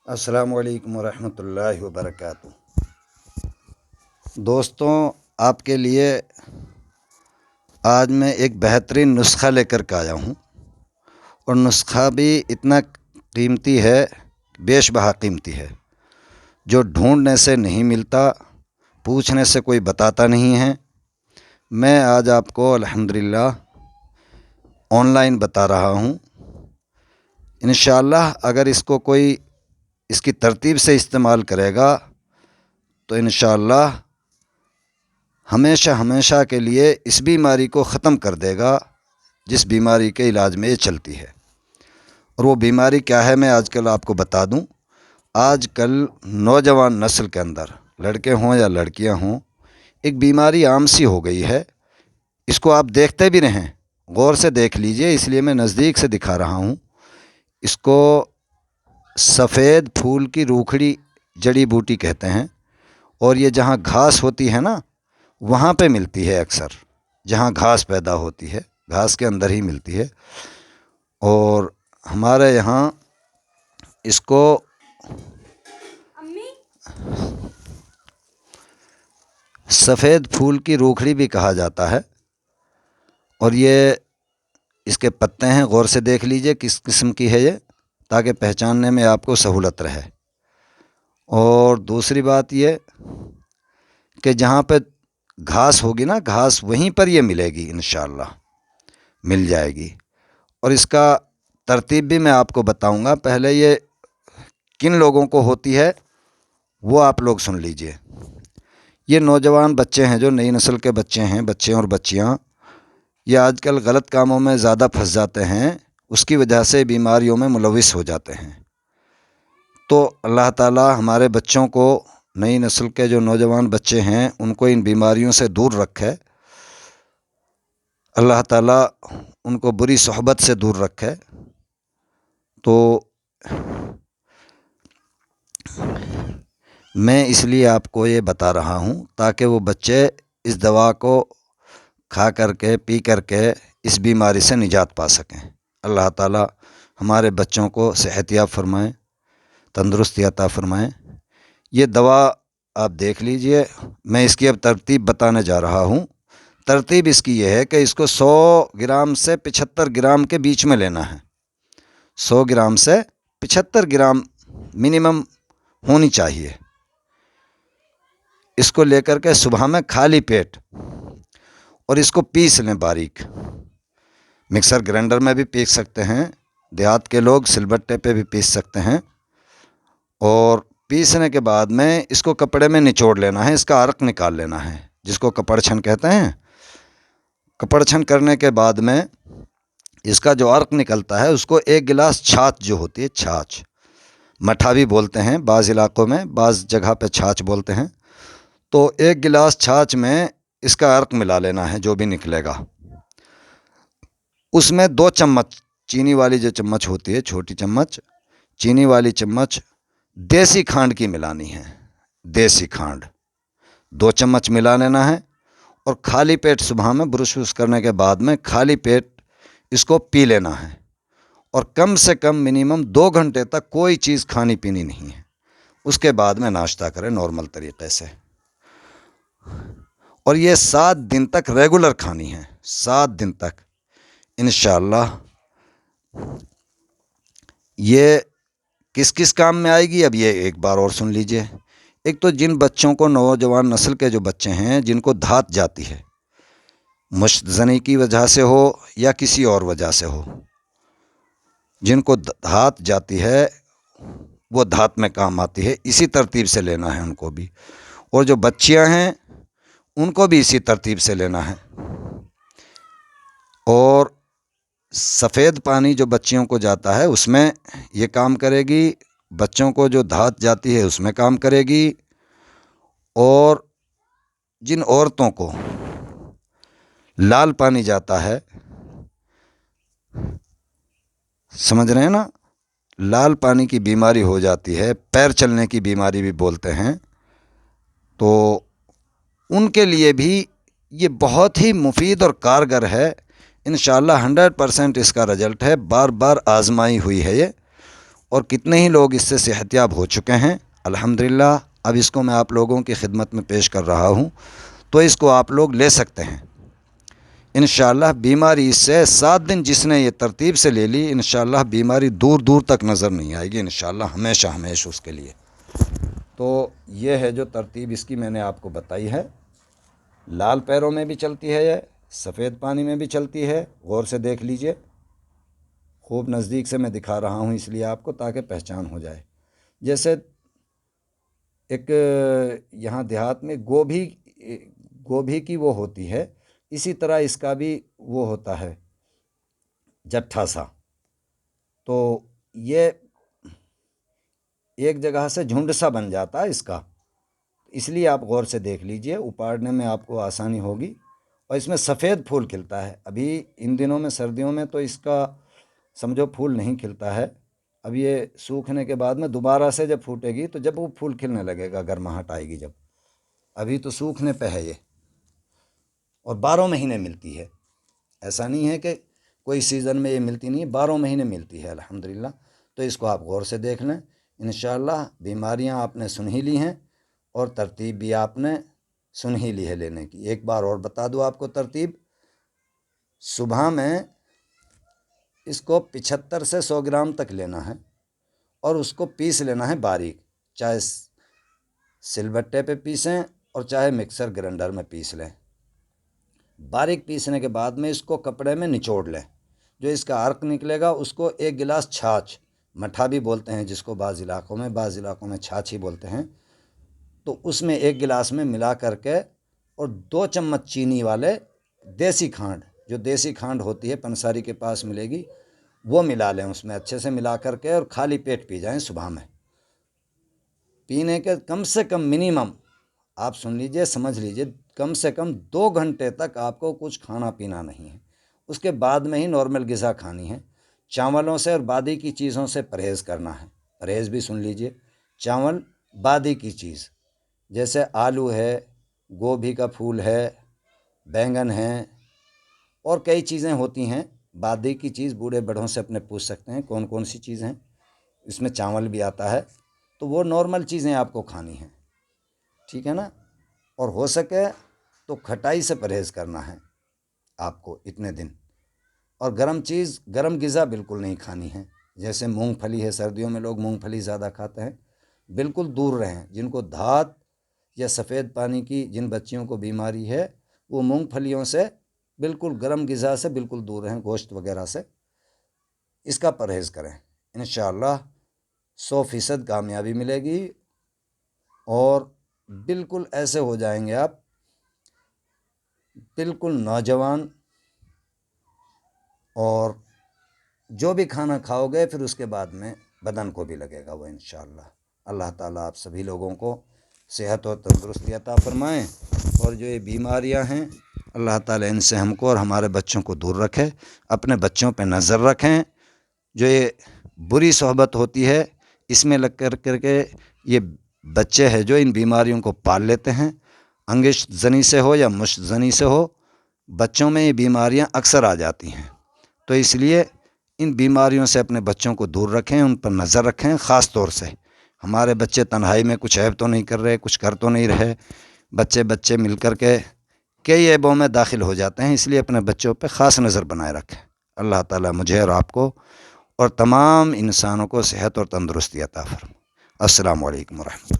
السلام علیکم ورحمۃ اللہ وبرکاتہ۔ دوستوں، آپ کے لیے آج میں ایک بہترین نسخہ لے کر کے آیا ہوں، اور نسخہ بھی اتنا قیمتی ہے، بیش بہا قیمتی ہے، جو ڈھونڈنے سے نہیں ملتا، پوچھنے سے کوئی بتاتا نہیں ہے۔ میں آج آپ کو الحمدللہ آن لائن بتا رہا ہوں۔ انشاءاللہ اگر اس کی ترتیب سے استعمال کرے گا تو انشاءاللہ ہمیشہ کے لیے اس بیماری کو ختم کر دے گا، جس بیماری کے علاج میں یہ چلتی ہے۔ اور وہ بیماری کیا ہے، میں آج کل آپ کو بتا دوں۔ آج کل نوجوان نسل کے اندر، لڑکے ہوں یا لڑکیاں ہوں، ایک بیماری عام سی ہو گئی ہے۔ اس کو آپ دیکھتے بھی رہیں، غور سے دیکھ لیجئے، اس لیے میں نزدیک سے دکھا رہا ہوں۔ اس کو سفید پھول کی روکھڑی جڑی بوٹی کہتے ہیں، اور یہ جہاں گھاس ہوتی ہے نا، وہاں پہ ملتی ہے اکثر۔ جہاں گھاس پیدا ہوتی ہے، گھاس کے اندر ہی ملتی ہے۔ اور ہمارے یہاں اس کو سفید پھول کی روکھڑی بھی کہا جاتا ہے۔ اور یہ اس کے پتے ہیں، غور سے دیکھ لیجئے کس قسم کی ہے یہ، تاکہ پہچاننے میں آپ کو سہولت رہے۔ اور دوسری بات یہ کہ جہاں پہ گھاس ہوگی نا، گھاس وہیں پر یہ ملے گی، انشاءاللہ مل جائے گی۔ اور اس کا ترتیب بھی میں آپ کو بتاؤں گا۔ پہلے یہ کن لوگوں کو ہوتی ہے وہ آپ لوگ سن لیجئے۔ یہ نوجوان بچے ہیں، جو نئی نسل کے بچے ہیں، بچے اور بچیاں، یہ آج کل غلط کاموں میں زیادہ پھنس جاتے ہیں، اس کی وجہ سے بیماریوں میں ملوث ہو جاتے ہیں۔ تو اللہ تعالی ہمارے بچوں کو، نئی نسل کے جو نوجوان بچے ہیں، ان کو ان بیماریوں سے دور رکھے۔ اللہ تعالی ان کو بری صحبت سے دور رکھے۔ تو میں اس لیے آپ کو یہ بتا رہا ہوں تاکہ وہ بچے اس دوا کو کھا کر کے، پی کر کے اس بیماری سے نجات پا سکیں۔ اللہ تعالی ہمارے بچوں کو صحت یاب فرمائیں، تندرستی عطا فرمائیں۔ یہ دوا آپ دیکھ لیجئے، میں اس کی اب ترتیب بتانے جا رہا ہوں۔ ترتیب اس کی یہ ہے کہ اس کو 100 گرام سے 75 گرام کے بیچ میں لینا ہے۔ 100 گرام سے 75 گرام منیمم ہونی چاہیے۔ اس کو لے کر کے صبح میں خالی پیٹ، اور اس کو پیس لیں باریک۔ مکسر گرائنڈر میں بھی پیس سکتے ہیں، دیہات کے لوگ سل بٹے پہ بھی پیس سکتے ہیں۔ اور پیسنے کے بعد میں اس کو کپڑے میں نچوڑ لینا ہے، اس کا عرق نکال لینا ہے، جس کو کپڑ چھن کہتے ہیں۔ کپڑ چھن کرنے کے بعد میں اس کا جو عرق نکلتا ہے، اس کو 1 گلاس چھاچھ جو ہوتی ہے، چھاچھ مٹھا بھی بولتے ہیں بعض علاقوں میں، بعض جگہ پہ چھاچھ بولتے ہیں۔ تو 1 گلاس چھاچھ میں اس کا عرق ملا لینا ہے، جو بھی نکلے گا۔ اس میں 2 چمچ چینی والی جو چمچ ہوتی ہے، چھوٹی چمچ، چینی والی چمچ دیسی کھانڈ کی ملانی ہے۔ دیسی کھانڈ 2 چمچ ملا لینا ہے، اور خالی پیٹ صبح میں برش کرنے کے بعد میں خالی پیٹ اس کو پی لینا ہے۔ اور کم سے کم منیمم 2 گھنٹے تک کوئی چیز کھانی پینی نہیں ہے۔ اس کے بعد میں ناشتہ کریں نارمل طریقے سے۔ اور یہ 7 دن تک ریگولر کھانی ہے، 7 دن تک انشاءاللہ۔ یہ کس کس کام میں آئے گی، اب یہ ایک بار اور سن لیجئے۔ ایک تو جن بچوں کو، نوجوان نسل کے جو بچے ہیں، جن کو دھات جاتی ہے، مشت زنی کی وجہ سے ہو یا کسی اور وجہ سے ہو، جن کو دھات جاتی ہے، وہ دھات میں کام آتی ہے، اسی ترتیب سے لینا ہے ان کو بھی۔ اور جو بچیاں ہیں ان کو بھی اسی ترتیب سے لینا ہے۔ اور سفید پانی جو بچیوں کو جاتا ہے، اس میں یہ کام کرے گی۔ بچوں کو جو دھات جاتی ہے، اس میں کام کرے گی۔ اور جن عورتوں کو لال پانی جاتا ہے، سمجھ رہے ہیں نا، لال پانی کی بیماری ہو جاتی ہے، پیر چلنے کی بیماری بھی بولتے ہیں، تو ان کے لیے بھی یہ بہت ہی مفید اور کارگر ہے۔ انشاءاللہ 100% اس کا رزلٹ ہے، بار بار آزمائی ہوئی ہے یہ، اور کتنے ہی لوگ اس سے صحت یاب ہو چکے ہیں الحمدللہ۔ اب اس کو میں آپ لوگوں کی خدمت میں پیش کر رہا ہوں، تو اس کو آپ لوگ لے سکتے ہیں انشاءاللہ۔ بیماری اس سے 7 دن جس نے یہ ترتیب سے لے لی، انشاءاللہ بیماری دور دور تک نظر نہیں آئے گی انشاءاللہ، ہمیشہ ہمیشہ اس کے لیے۔ تو یہ ہے جو ترتیب اس کی میں نے آپ کو بتائی ہے۔ لال پیروں میں بھی چلتی ہے، یہ سفید پانی میں بھی چلتی ہے، غور سے دیکھ لیجئے، خوب نزدیک سے میں دکھا رہا ہوں اس لیے آپ کو، تاکہ پہچان ہو جائے۔ جیسے ایک یہاں دیہات میں گوبھی کی وہ ہوتی ہے، اسی طرح اس کا بھی وہ ہوتا ہے جٹھا سا، تو یہ ایک جگہ سے جھنڈ سا بن جاتا ہے اس کا، اس لیے آپ غور سے دیکھ لیجئے، اپاڑنے میں آپ کو آسانی ہوگی۔ اور اس میں سفید پھول کھلتا ہے، ابھی ان دنوں میں سردیوں میں تو اس کا سمجھو پھول نہیں کھلتا ہے، اب یہ سوکھنے کے بعد میں دوبارہ سے جب پھوٹے گی تو جب وہ پھول کھلنے لگے گا، گرماہٹ آئے گی جب، ابھی تو سوکھنے پہ ہے یہ، اور 12 مہینے ملتی ہے، ایسا نہیں ہے کہ کوئی سیزن میں یہ ملتی نہیں ہے، 12 مہینے ملتی ہے الحمدللہ۔ تو اس کو آپ غور سے دیکھ لیں انشاءاللہ۔ بیماریاں آپ نے سن ہی لی ہیں، اور ترتیب بھی آپ نے سن ہی لی ہے لینے کی۔ ایک بار اور بتا دوں آپ کو ترتیب، صبح میں اس کو 75 سے 100 گرام تک لینا ہے، اور اس کو پیس لینا ہے باریک، چاہے سل بٹے پہ پیسیں اور چاہے مکسر گرائنڈر میں پیس لیں۔ باریک پیسنے کے بعد میں اس کو کپڑے میں نچوڑ لیں، جو اس کا عرق نکلے گا اس کو 1 گلاس چھاچھ، مٹھا بھی بولتے ہیں جس کو بعض علاقوں میں چھاچھ ہی بولتے ہیں، تو اس میں 1 گلاس میں ملا کر کے، اور 2 چمچ چینی والے دیسی کھانڈ، جو دیسی کھانڈ ہوتی ہے پنساری کے پاس ملے گی، وہ ملا لیں اس میں اچھے سے ملا کر کے، اور خالی پیٹ پی جائیں صبح میں۔ پینے کے کم سے کم منیمم آپ سن لیجئے، سمجھ لیجئے، کم سے کم 2 گھنٹے تک آپ کو کچھ کھانا پینا نہیں ہے، اس کے بعد میں ہی نارمل غذا کھانی ہے۔ چاولوں سے اور بادی کی چیزوں سے پرہیز کرنا ہے، پرہیز بھی سن لیجئے، چاول بادی کی چیز جیسے آلو ہے، گوبھی کا پھول ہے، بینگن ہے، اور کئی چیزیں ہوتی ہیں بادی کی چیز، بوڑھے بڑھوں سے اپنے پوچھ سکتے ہیں کون کون سی چیزیں ہیں، اس میں چاول بھی آتا ہے، تو وہ نارمل چیزیں آپ کو کھانی ہیں، ٹھیک ہے نا؟ اور ہو سکے تو کھٹائی سے پرہیز کرنا ہے آپ کو اتنے دن، اور گرم غذا بالکل نہیں کھانی ہے، جیسے مونگ پھلی ہے، سردیوں میں لوگ مونگ پھلی زیادہ کھاتے ہیں، بالکل دور رہیں۔ جن کو دھات یا سفید پانی کی جن بچیوں کو بیماری ہے، وہ مونگ پھلیوں سے بالکل، گرم غذا سے بالکل دور رہیں، گوشت وغیرہ سے، اس کا پرہیز کریں انشاءاللہ۔ 100% کامیابی ملے گی، اور بالکل ایسے ہو جائیں گے آپ بالکل نوجوان، اور جو بھی کھانا کھاؤ گے پھر اس کے بعد میں بدن کو بھی لگے گا وہ انشاءاللہ۔ اللہ تعالیٰ آپ سبھی لوگوں کو صحت اور تندرستی عطا فرمائیں، اور جو یہ بیماریاں ہیں اللہ تعالیٰ ان سے ہم کو اور ہمارے بچوں کو دور رکھے۔ اپنے بچوں پہ نظر رکھیں، جو یہ بری صحبت ہوتی ہے اس میں لگ کر کے یہ بچے ہیں جو ان بیماریوں کو پال لیتے ہیں، انگش زنی سے ہو یا مشت زنی سے ہو، بچوں میں یہ بیماریاں اکثر آ جاتی ہیں، تو اس لیے ان بیماریوں سے اپنے بچوں کو دور رکھیں، ان پر نظر رکھیں۔ خاص طور سے ہمارے بچے تنہائی میں کچھ عیب تو نہیں کر رہے، کچھ کر تو نہیں رہے، بچے مل کر کے کئی عیبوں میں داخل ہو جاتے ہیں، اس لیے اپنے بچوں پہ خاص نظر بنائے رکھیں۔ اللہ تعالیٰ مجھے اور آپ کو اور تمام انسانوں کو صحت اور تندرستی عطا فرمائے۔ السلام علیکم ورحمۃ اللہ۔